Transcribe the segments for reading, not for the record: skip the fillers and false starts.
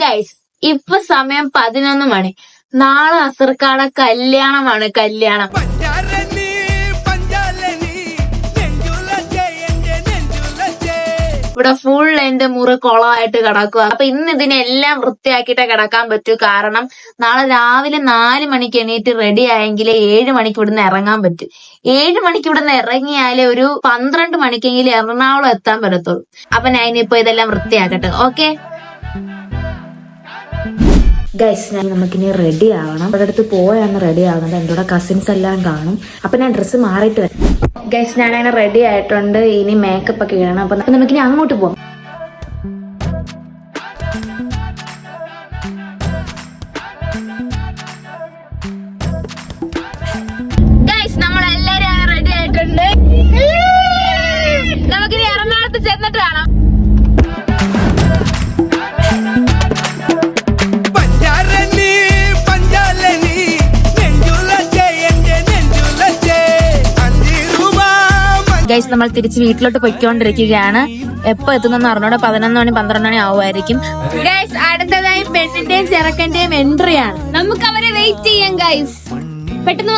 Guys, ഇപ്പൊ സമയം 11 മണി. നാളെ അസർക്കാടെ കല്യാണമാണ്. കല്യാണം ഇവിടെ ഫുൾ എന്റെ മുറി കുളമായിട്ട് കിടക്കുക. അപ്പൊ ഇന്ന് ഇതിനെല്ലാം വൃത്തിയാക്കിയിട്ടേ കിടക്കാൻ പറ്റൂ. കാരണം നാളെ രാവിലെ 4 മണിക്ക് എണീറ്റ് റെഡി ആയെങ്കിലേ 7 മണിക്ക് ഇവിടുന്ന് ഇറങ്ങാൻ പറ്റും. 7 മണിക്ക് ഇവിടുന്ന് ഇറങ്ങിയാലേ ഒരു 12 മണിക്കെങ്കിലും എറണാകുളം എത്താൻ പറ്റത്തുള്ളൂ. അപ്പൊ ഞാൻ ഇനിയിപ്പോ ഇതെല്ലാം വൃത്തിയാക്കട്ടെ. ഓക്കെ ഗൈസ്, നമുക്കിനി റെഡി ആവണം. അവിടെ അടുത്ത് പോയാണ് റെഡി ആകുന്നത്. എൻ്റെ കൂടെ കസിൻസ് എല്ലാം കാണും. അപ്പൊ ഞാൻ ഡ്രസ്സ് മാറിയിട്ട് വരാം. ഗൈസ്, ഞാനങ്ങനെ റെഡി ആയിട്ടുണ്ട്. ഇനി മേക്കപ്പ് ഒക്കെ ചെയ്യണം. അപ്പൊ നമുക്കിനി അങ്ങോട്ട് പോവാം. ഗൈസ്, നമ്മളെല്ലാരും റെഡി ആയിട്ടുണ്ട്. നമുക്കിനി എറണാകുളത്ത് ചെന്നിട്ട് കാണാം. ഗൈസ്, നമ്മൾ തിരിച്ച് വീട്ടിലോട്ട് പൊയ്ക്കൊണ്ടിരിക്കുകയാണ്. എപ്പോ എത്തുന്നെന്ന് അറിഞ്ഞോടെ 11 മണി 12 മണി ആവുമായിരിക്കും. ഗൈസ്, അടുത്തതായി പെണ്ണിന്റെയും ചെറുക്കന്റെയും എൻട്രി ആണ്. നമുക്ക് അവരെ വെയിറ്റ് ചെയ്യാം. ഗൈസ്, പെട്ടെന്ന്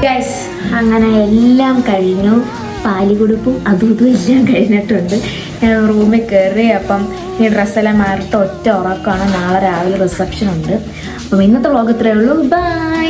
ഗൈസ്, അങ്ങനെ എല്ലാം കഴിഞ്ഞു. പാലികൊടുപ്പും അതും എല്ലാം കഴിഞ്ഞിട്ടുണ്ട്. ഞാൻ റൂമിൽ കയറി. അപ്പം ഈ ഡ്രസ്സെല്ലാം മാറിയിട്ട് ഒറ്റ ഉറക്കമാണ്. നാളെ രാവിലെ റിസപ്ഷൻ ഉണ്ട്. അപ്പം ഇന്നത്തെ വ്ളോഗ് ഇത്രയേ ഉള്ളൂ. ബൈ.